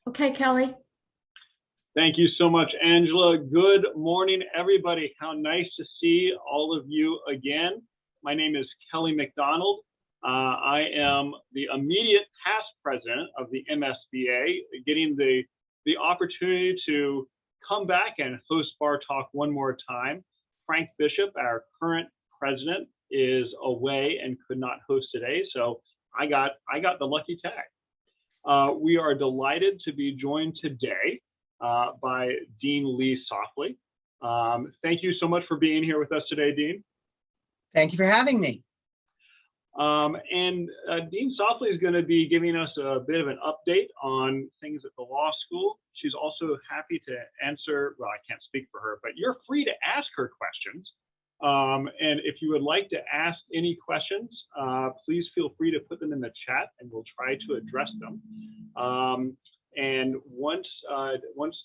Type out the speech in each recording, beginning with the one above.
Okay, Kelly. Thank you so much, Angela. Good morning, everybody. How nice to see all of you again. My name is Kelly McDonald. I am the immediate past president of the MSBA, getting the opportunity to come back and host Bar Talk one more time. Frank Bishop, our current president, is away and could not host today, so I got the lucky tag. We are delighted to be joined today by Dean Leigh Saufley. Thank you so much for being here with us today, Dean. Thank you for having me. Dean Saufley is going to be giving us a bit of an update on things at the law school. She's also happy to answer, well, I can't speak for her, but you're free to ask her questions. And if you would like to ask any questions, please feel free to put them in the chat and we'll try to address them. And once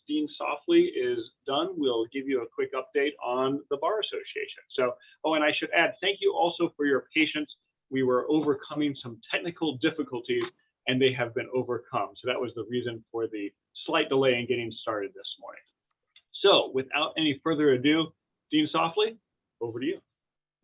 Dean Saufley is done, we'll give you a quick update on the Bar Association. So, oh, and I should add, thank you also for your patience. We were overcoming some technical difficulties and they have been overcome. So that was the reason for the slight delay in getting started this morning. So without any further ado, Dean Saufley, over to you.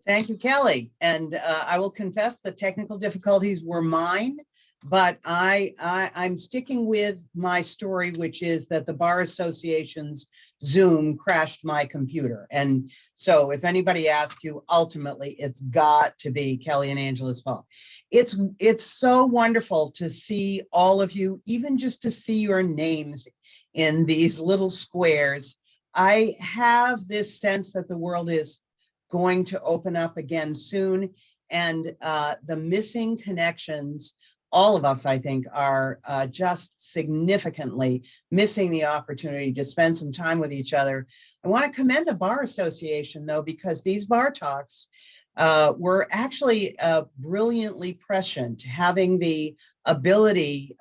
Thank you, Kelly. And I will confess the technical difficulties were mine, but I'm sticking with my story, which is that the Bar Association's Zoom crashed my computer. And so if anybody asks you, ultimately, it's got to be Kelly and Angela's fault. It's so wonderful to see all of you, even just to see your names in these little squares. I have this sense that the world is going to open up again soon. And the missing connections, all of us, I think, are just significantly missing the opportunity to spend some time with each other. I want to commend the Bar Association, though, because these bar talks were actually brilliantly prescient, having the ability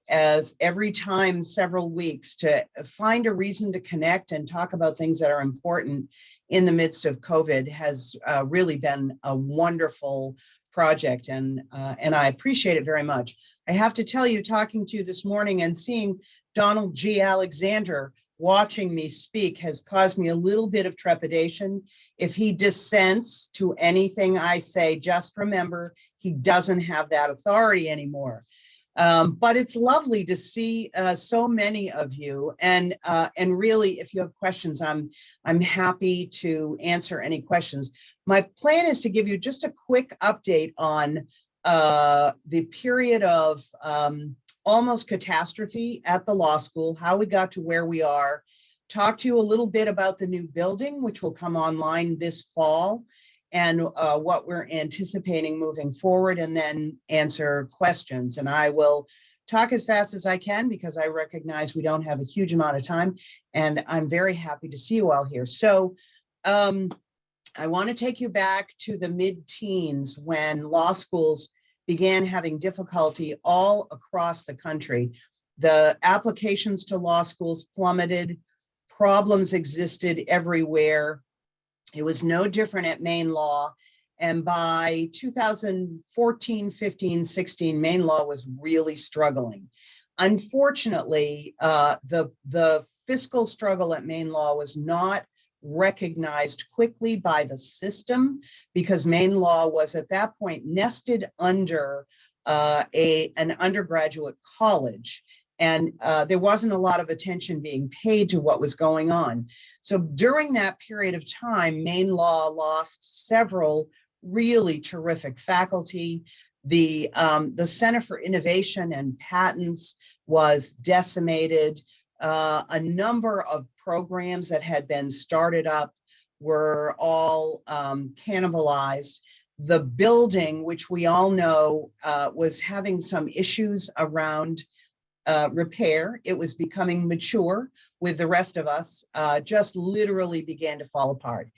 as every time several weeks to find a reason to connect and talk about things that are important in the midst of COVID has really been a wonderful project, and I appreciate it very much. I have to tell you, talking to you this morning and seeing Donald G. Alexander watching me speak has caused me a little bit of trepidation. If he dissents to anything I say, just remember he doesn't have that authority anymore. But it's lovely to see so many of you, and really, if you have questions, I'm happy to answer any questions. My plan is to give you just a quick update on the period of almost catastrophe at the law school, how we got to where we are, talk to you a little bit about the new building, which will come online this fall, and what we're anticipating moving forward, and then answer questions. And I will talk as fast as I can because I recognize we don't have a huge amount of time, and I'm very happy to see you all here. So I want to take you back to the mid-teens when law schools began having difficulty all across the country. The applications to law schools plummeted, problems existed everywhere. It was no different at Maine Law. And by 2014, 15, 16, Maine Law was really struggling. Unfortunately, the fiscal struggle at Maine Law was not recognized quickly by the system because Maine Law was at that point nested under an undergraduate college. And there wasn't a lot of attention being paid to what was going on. So during that period of time, Maine Law lost several really terrific faculty. The Center for Innovation and Patents was decimated. A number of programs that had been started up were all cannibalized. The building, which we all know was having some issues around repair, it was becoming mature with the rest of us, just literally began to fall apart.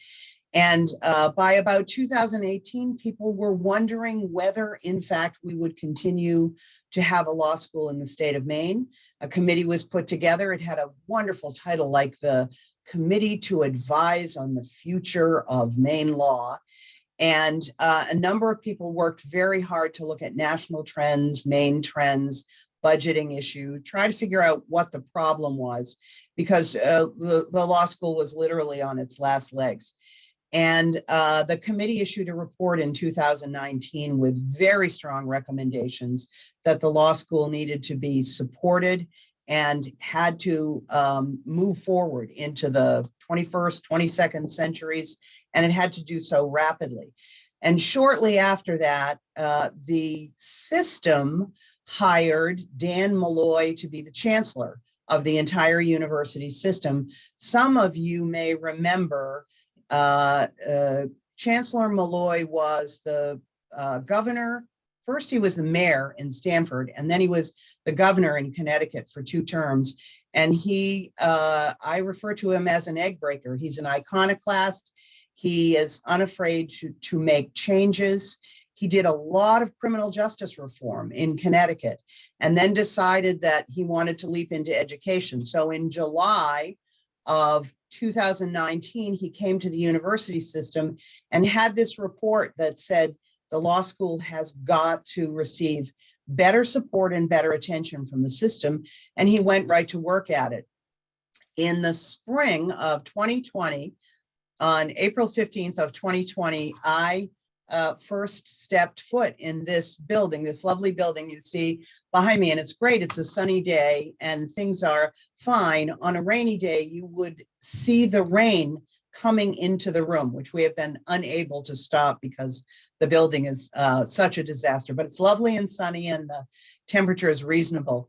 And by about 2018, people were wondering whether, in fact, we would continue to have a law school in the state of Maine. A committee was put together. It had a wonderful title like the Committee to Advise on the Future of Maine Law. And a number of people worked very hard to look at national trends, Maine trends, budgeting issue, try to figure out what the problem was, because the law school was literally on its last legs. And the committee issued a report in 2019 with very strong recommendations that the law school needed to be supported and had to move forward into the 21st, 22nd centuries, and it had to do so rapidly. And shortly after that, the system hired Dan Malloy to be the chancellor of the entire university system. Some of you may remember Chancellor Malloy was the governor. First, he was the mayor in Stamford, and then he was the governor in Connecticut for 2 terms. And he, I refer to him as an egg breaker. He's an iconoclast. He is unafraid to make changes. He did a lot of criminal justice reform in Connecticut, and then decided that he wanted to leap into education. So in July of 2019, he came to the university system and had this report that said the law school has got to receive better support and better attention from the system. And he went right to work at it. In the spring of 2020, on April 15th of 2020, I first stepped foot in this building, this lovely building you see behind me. And it's great. It's a sunny day and things are fine. On a rainy day, you would see the rain coming into the room, which we have been unable to stop because the building is such a disaster, but it's lovely and sunny and the temperature is reasonable.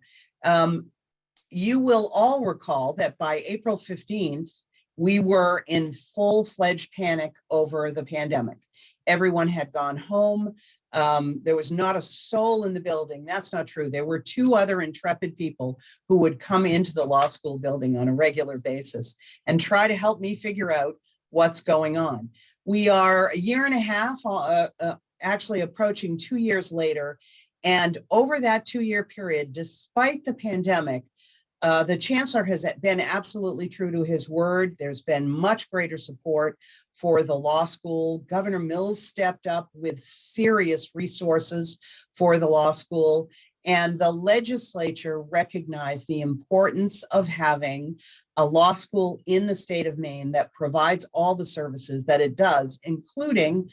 You will all recall that by April 15th, we were in full-fledged panic over the pandemic. Everyone had gone home. There was not a soul in the building. That's not true. There were 2 other intrepid people who would come into the law school building on a regular basis and try to help me figure out what's going on. We are a year and a half, actually approaching 2 years later. And over that 2-year period, despite the pandemic, the chancellor has been absolutely true to his word. There's been much greater support for the law school. Governor Mills stepped up with serious resources for the law school, and the legislature recognized the importance of having a law school in the state of Maine that provides all the services that it does, including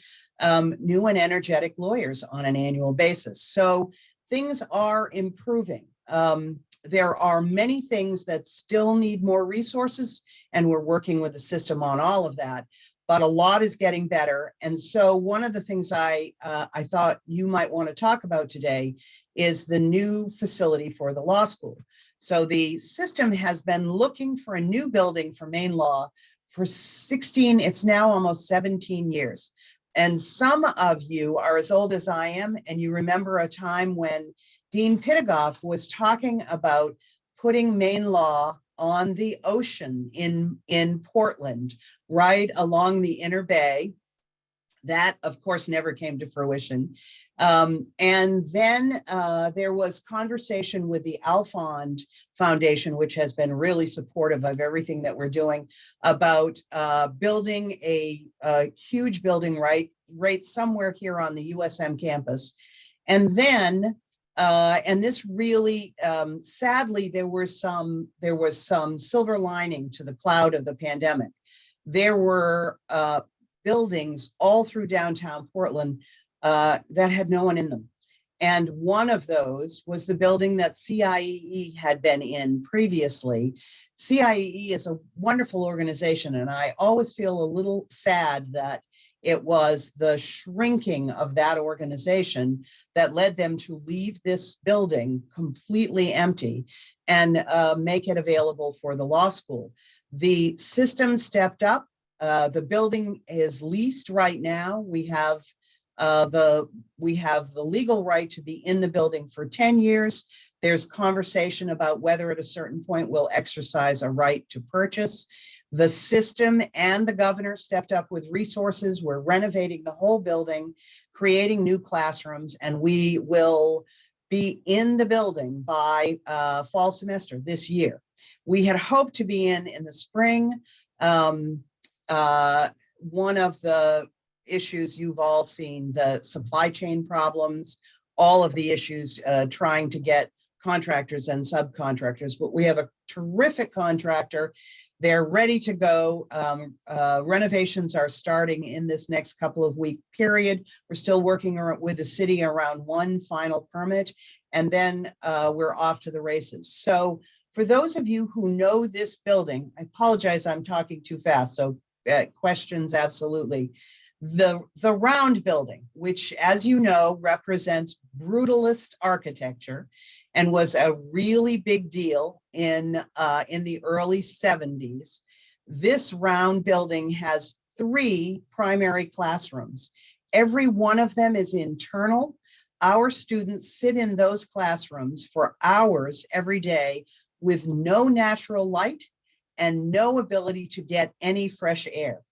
new and energetic lawyers on an annual basis. So things are improving. There are many things that still need more resources, and we're working with the system on all of that, but a lot is getting better. And so one of the things I thought you might want to talk about today is the new facility for the law school. So the system has been looking for a new building for Maine Law for 16, it's now almost 17 years. And some of you are as old as I am, and you remember a time when Dean Pittigoff was talking about putting Maine Law on the ocean in Portland, right along the Inner Bay. That, of course, never came to fruition. And then there was conversation with the Alfond Foundation, which has been really supportive of everything that we're doing, about building a huge building right somewhere here on the USM campus. And then, and this really, sadly, there was some silver lining to the cloud of the pandemic. There were buildings all through downtown Portland that had no one in them. And one of those was the building that CIEE had been in previously. CIEE is a wonderful organization, and I always feel a little sad that it was the shrinking of that organization that led them to leave this building completely empty and make it available for the law school. The system stepped up. The building is leased right now. We have the legal right to be in the building for 10 years. There's conversation about whether at a certain point we'll exercise a right to purchase. The system and the governor stepped up with resources. We're renovating the whole building, creating new classrooms, and we will be in the building by fall semester this year. We had hoped to be in the spring. One of the issues you've all seen, the supply chain problems, all of the issues trying to get contractors and subcontractors, but we have a terrific contractor. They're ready to go. Renovations are starting in this next couple of week period. We're still working with the city around one final permit, and then we're off to the races. So for those of you who know this building, I apologize, I'm talking too fast, so questions, absolutely. The round building, which, as you know, represents brutalist architecture and was a really big deal in the early 70s. This round building has 3 primary classrooms. Every one of them is internal. Our students sit in those classrooms for hours every day with no natural light and no ability to get any fresh air.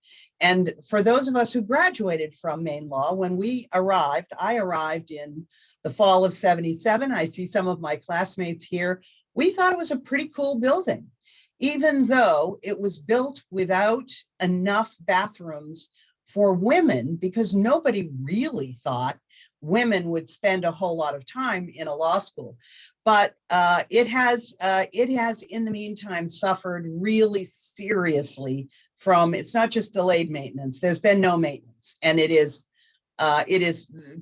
And for those of us who graduated from Maine Law, when I arrived in the fall of 77. I see some of my classmates here. We thought it was a pretty cool building, even though it was built without enough bathrooms for women, because nobody really thought women would spend a whole lot of time in a law school. But it has in the meantime suffered really seriously from, it's not just delayed maintenance, there's been no maintenance, and it is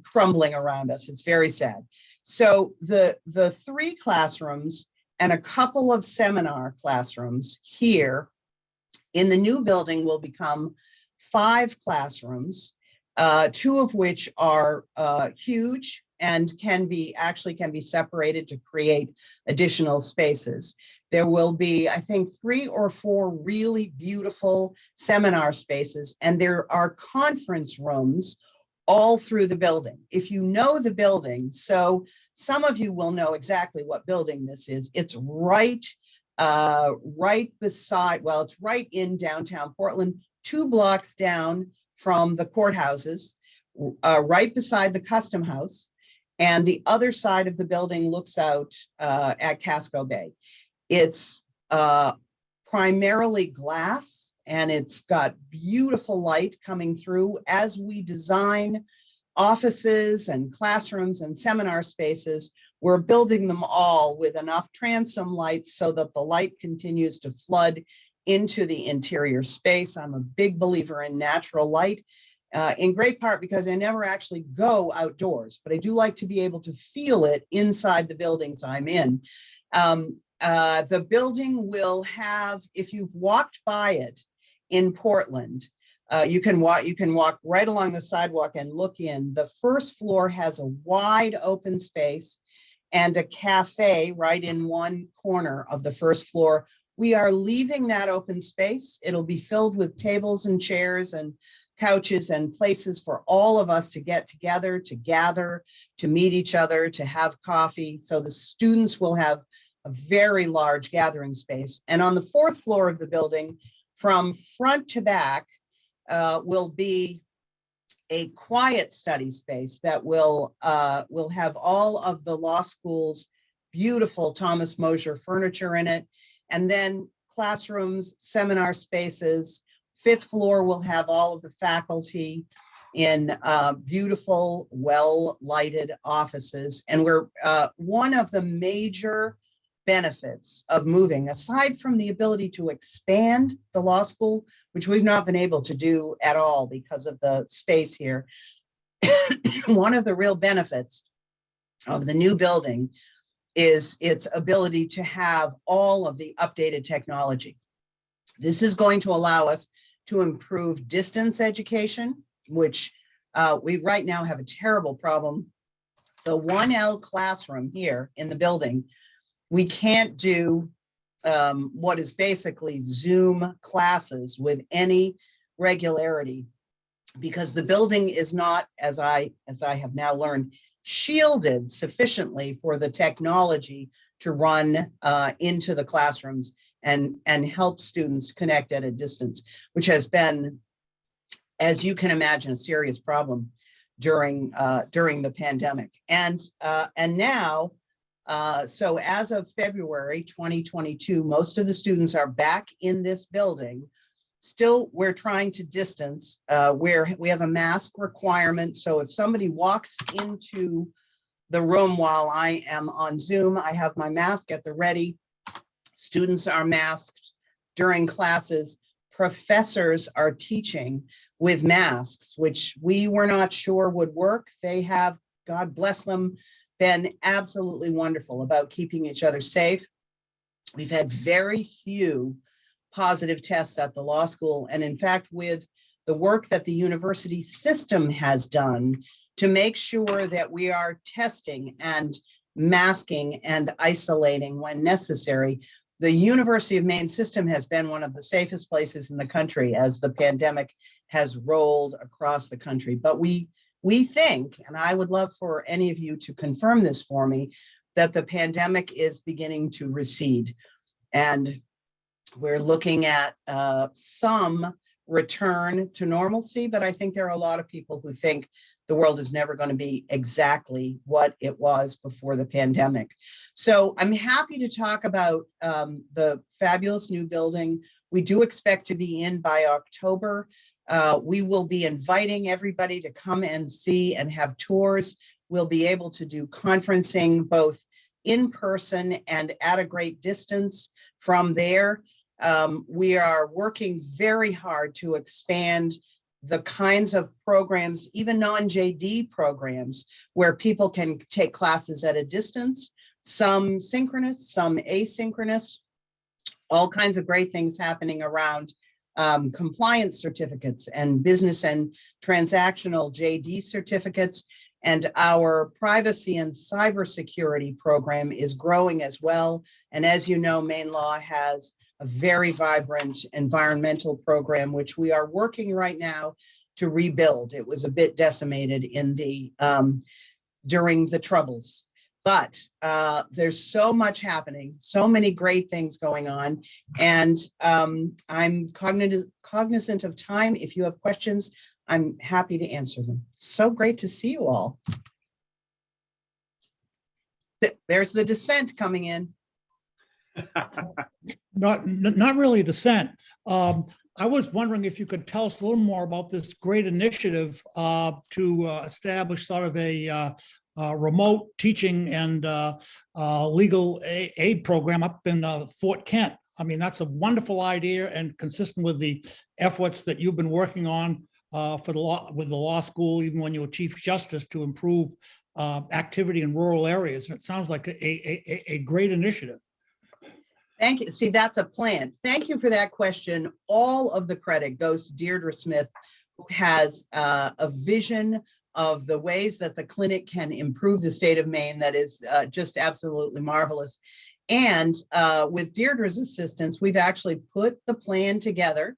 crumbling around us. It's very sad. So the 3 classrooms and a couple of seminar classrooms here in the new building will become 5 classrooms, 2 of which are huge and can be separated to create additional spaces. There will be, I think, 3 or 4 really beautiful seminar spaces, and there are conference rooms all through the building. If you know the building, so some of you will know exactly what building this is. It's right beside, well, it's right in downtown Portland, 2 blocks down from the courthouses, right beside the Custom House, and the other side of the building looks out at Casco Bay. It's primarily glass, and it's got beautiful light coming through. As we design offices and classrooms and seminar spaces, we're building them all with enough transom lights so that the light continues to flood into the interior space. I'm a big believer in natural light, in great part because I never actually go outdoors, but I do like to be able to feel it inside the buildings I'm in. The building will have, if you've walked by it in Portland, you can walk right along the sidewalk and look in. The first floor has a wide open space and a cafe right in one corner of the first floor. We are leaving that open space. It'll be filled with tables and chairs and couches and places for all of us to get together, to gather, to meet each other, to have coffee. So the students will have a very large gathering space. And on the 4th floor of the building, from front to back, will be a quiet study space that will have all of the law school's beautiful Thomas Mosher furniture in it, and then classrooms, seminar spaces. 5th floor will have all of the faculty in beautiful, well-lighted offices. And we're one of the major benefits of moving, aside from the ability to expand the law school, which we've not been able to do at all because of the space here. One of the real benefits of the new building is its ability to have all of the updated technology. This is going to allow us to improve distance education, which we right now have a terrible problem. The 1L classroom here in the building, we can't do what is basically Zoom classes with any regularity because the building is not, as I have now learned, shielded sufficiently for the technology to run into the classrooms and help students connect at a distance, which has been, as you can imagine, a serious problem during the pandemic. And now, so as of February 2022, most of the students are back in this building. Still, we're trying to distance where we have a mask requirement. So if somebody walks into the room while I am on Zoom. I have my mask at the ready. Students are masked during classes. Professors are teaching with masks, which we were not sure would work. They have, God bless them, been absolutely wonderful about keeping each other safe. We've had very few positive tests at the law school. And in fact, with the work that the university system has done to make sure that we are testing and masking and isolating when necessary, the University of Maine system has been one of the safest places in the country as the pandemic has rolled across the country. But we think, and I would love for any of you to confirm this for me, that the pandemic is beginning to recede. And we're looking at some return to normalcy, but I think there are a lot of people who think the world is never going to be exactly what it was before the pandemic. So I'm happy to talk about the fabulous new building. We do expect to be in by October. We will be inviting everybody to come and see and have tours. We'll be able to do conferencing both in person and at a great distance from there. We are working very hard to expand the kinds of programs, even non-JD programs, where people can take classes at a distance, some synchronous, some asynchronous, all kinds of great things happening around compliance certificates and business and transactional JD certificates. And our privacy and cybersecurity program is growing as well. And as you know, Maine Law has a very vibrant environmental program, which we are working right now to rebuild. It was a bit decimated in the during the Troubles. But there's so much happening, so many great things going on. And I'm cognizant of time. If you have questions, I'm happy to answer them. So great to see you all. There's the dissent coming in. Not really dissent. I was wondering if you could tell us a little more about this great initiative to establish sort of a remote teaching and legal aid program up in Fort Kent. I mean, that's a wonderful idea and consistent with the efforts that you've been working on with the law school, even when you were Chief Justice, to improve activity in rural areas. And it sounds like a great initiative. Thank you. See, that's a plan. Thank you for that question. All of the credit goes to Deirdre Smith, who has a vision of the ways that the clinic can improve the state of Maine that is just absolutely marvelous. And with Deirdre's assistance, we've actually put the plan together.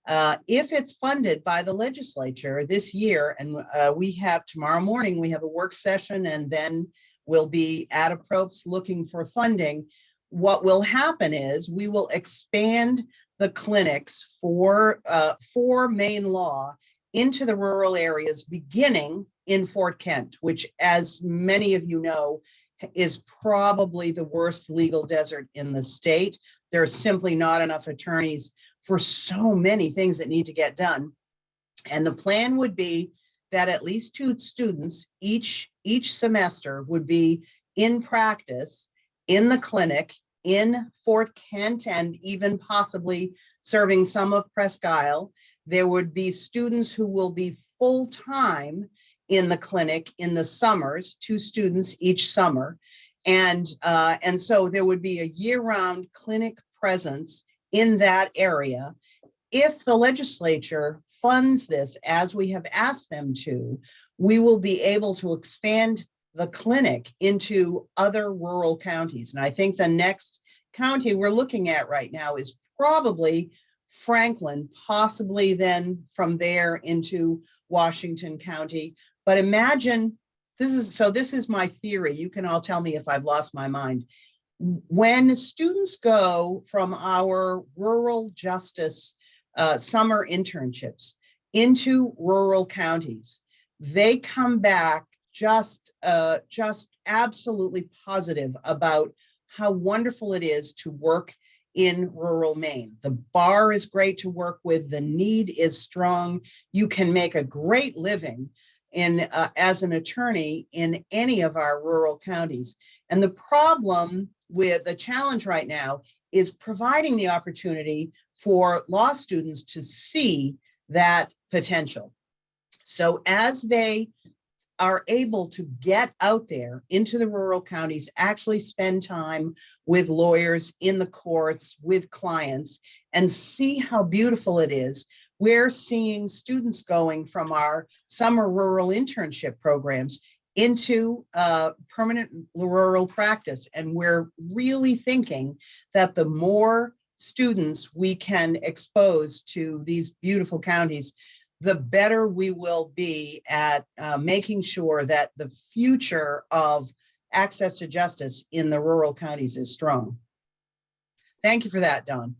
If it's funded by the legislature this year, and we have tomorrow morning, we have a work session, and then we'll be at approps looking for funding. What will happen is we will expand the clinics for Maine Law into the rural areas, beginning in Fort Kent, which, as many of you know, is probably the worst legal desert in the state. There are simply not enough attorneys for so many things that need to get done. And the plan would be that at least 2 students each semester would be in practice in the clinic in Fort Kent, and even possibly serving some of Presque Isle. There would be students who will be full-time in the clinic in the summers, 2 students each summer. And so there would be a year-round clinic presence in that area. If the legislature funds this, as we have asked them to, we will be able to expand the clinic into other rural counties. And I think the next county we're looking at right now is probably Franklin, possibly then from there into Washington County. But imagine, this is my theory. You can all tell me if I've lost my mind. When students go from our rural justice summer internships into rural counties, they come back just absolutely positive about how wonderful it is to work in rural Maine. The bar is great to work with. The need is strong. You can make a great living as an attorney in any of our rural counties. And the problem with the challenge right now is providing the opportunity for law students to see that potential. So as they are able to get out there into the rural counties, actually spend time with lawyers in the courts, with clients, and see how beautiful it is. We're seeing students going from our summer rural internship programs into permanent rural practice. And we're really thinking that the more students we can expose to these beautiful counties, the better we will be at making sure that the future of access to justice in the rural counties is strong. Thank you for that, Don.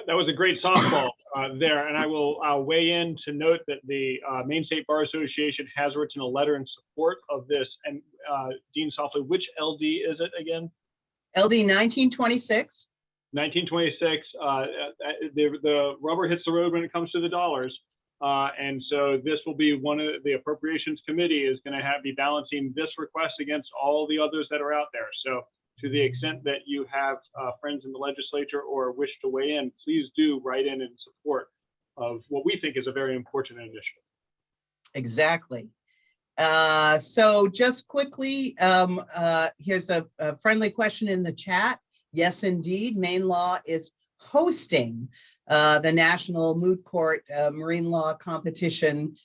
That was a great softball there, and I'll weigh in to note that the Maine State Bar Association has written a letter in support of this. And Dean Saufley, which LD is it again? LD 1926. 1926. The rubber hits the road when it comes to the dollars, and so this will be one of the appropriations committee is going to be balancing this request against all the others that are out there. So to the extent that you have friends in the legislature or wish to weigh in, please do write in support of what we think is a very important initiative. Exactly. So just quickly, here's a friendly question in the chat. Yes, indeed, Maine Law is hosting the National Moot Court Marine Law Competition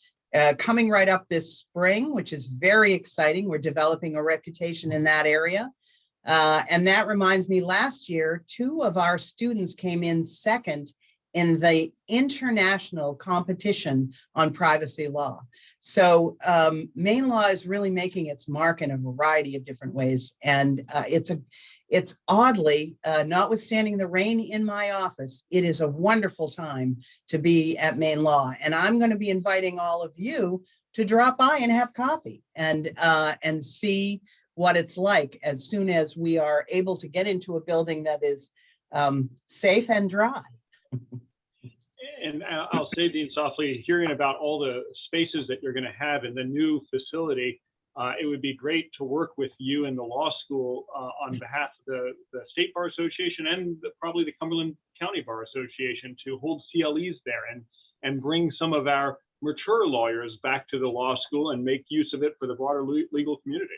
coming right up this spring, which is very exciting. We're developing a reputation in that area. And that reminds me, last year, 2 of our students came in second in the international competition on privacy law. So Maine Law is really making its mark in a variety of different ways. And it's oddly, notwithstanding the rain in my office, it is a wonderful time to be at Maine Law. And I'm going to be inviting all of you to drop by and have coffee and see what it's like as soon as we are able to get into a building that is safe and dry. And I'll say, Dean Saufley, hearing about all the spaces that you're going to have in the new facility, it would be great to work with you and the law school on behalf of the State Bar Association and probably the Cumberland County Bar Association to hold CLEs there and bring some of our mature lawyers back to the law school and make use of it for the broader legal community.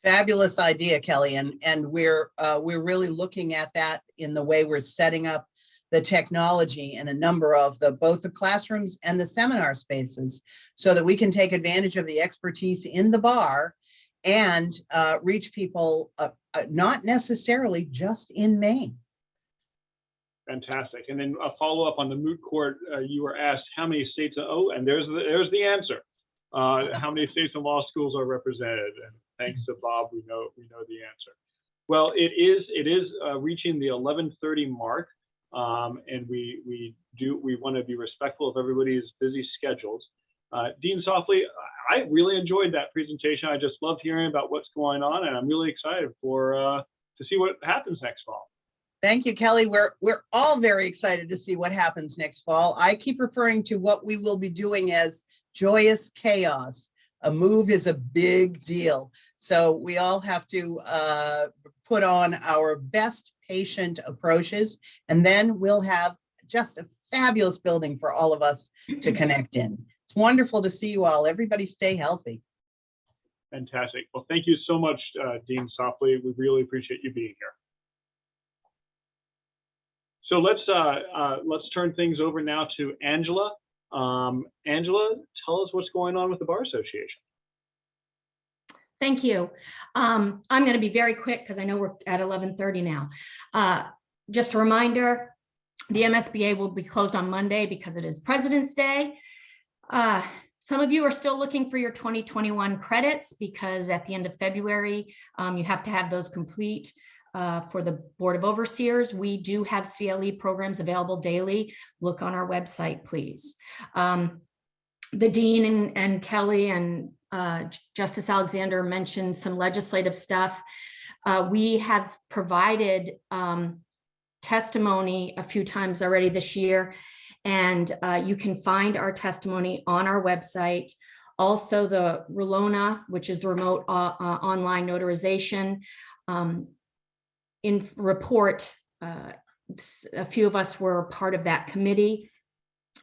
Fabulous idea, Kelly, and we're really looking at that in the way we're setting up the technology in a number of both the classrooms and the seminar spaces so that we can take advantage of the expertise in the bar and reach people not necessarily just in Maine. Fantastic. And then a follow-up on the moot court, you were asked how many states, and there's the answer. How many states and law schools are represented? And thanks to Bob, we know the answer. Well, it is reaching the 11:30 mark. And we want to be respectful of everybody's busy schedules. Dean Saufley, I really enjoyed that presentation. I just loved hearing about what's going on, and I'm really excited to see what happens next fall. Thank you, Kelly. We're all very excited to see what happens next fall. I keep referring to what we will be doing as joyous chaos. A move is a big deal. So we all have to put on our best patient approaches, and then we'll have just a fabulous building for all of us to connect in. It's wonderful to see you all. Everybody stay healthy. Fantastic. Well, thank you so much, Dean Saufley. We really appreciate you being here. So let's turn things over now to Angela. Angela, tell us what's going on with the Bar Association. Thank you. I'm going to be very quick because I know we're at 11:30 now. Just a reminder, the MSBA will be closed on Monday because it is President's Day. Some of you are still looking for your 2021 credits because at the end of February, you have to have those complete for the Board of Overseers. We do have CLE programs available daily. Look on our website, please. The Dean and Kelly and Justice Alexander mentioned some legislative stuff. We have provided testimony a few times already this year, and you can find our testimony on our website. Also the Rolona, which is the remote online notarization in report. A few of us were part of that committee.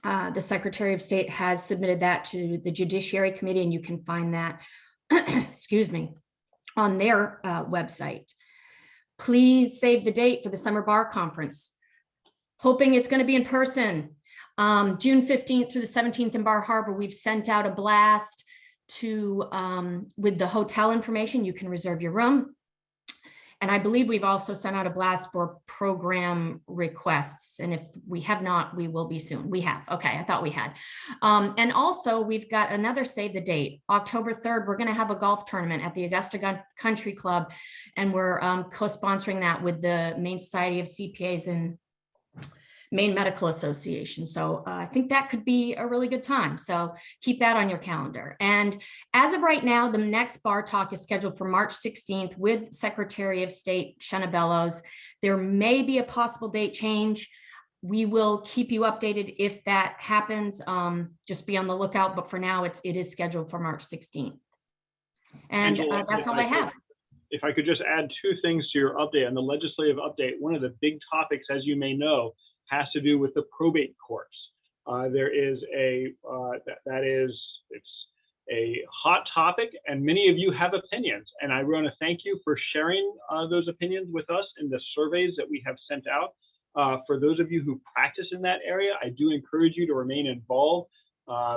The Secretary of State has submitted that to the Judiciary Committee, and you can find that, excuse me, on their website. Please save the date for the Summer Bar Conference. Hoping it's going to be in person. June 15th through the 17th in Bar Harbor. We've sent out a blast to with the hotel information. You can reserve your room. And I believe we've also sent out a blast for program requests. And if we have not, we will be soon. We have. Okay, I thought we had. And also we've got another save the date. October 3rd, we're going to have a golf tournament at the Augusta Country Club. And we're co-sponsoring that with the Maine Society of CPAs and Maine Medical Association. So I think that could be a really good time. So keep that on your calendar. And as of right now, the next bar talk is scheduled for March 16th with Secretary of State Shenna Bellows. There may be a possible date change. We will keep you updated if that happens. Just be on the lookout. But for now, it is scheduled for March 16th. And Angela, that's all I have. If I could just add two things to your update on the legislative update. One of the big topics, as you may know, has to do with the probate courts. There is it's a hot topic, and many of you have opinions. And I want to thank you for sharing those opinions with us in the surveys that we have sent out. For those of you who practice in that area, I do encourage you to remain involved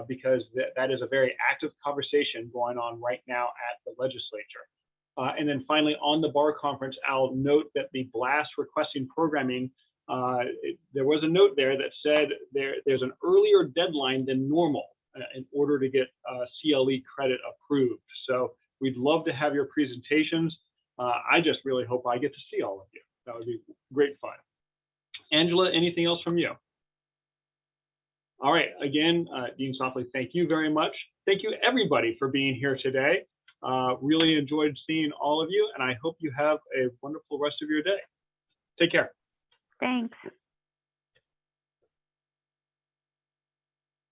because that is a very active conversation going on right now at the legislature. And then finally, on the bar conference, I'll note that the blast requesting programming, there was a note there that said there's an earlier deadline than normal in order to get CLE credit approved. So we'd love to have your presentations. I just really hope I get to see all of you. That would be great fun. Angela, anything else from you? All right, again, Dean Saufley, thank you very much. Thank you everybody for being here today. Really enjoyed seeing all of you, and I hope you have a wonderful rest of your day. Take care. Thanks.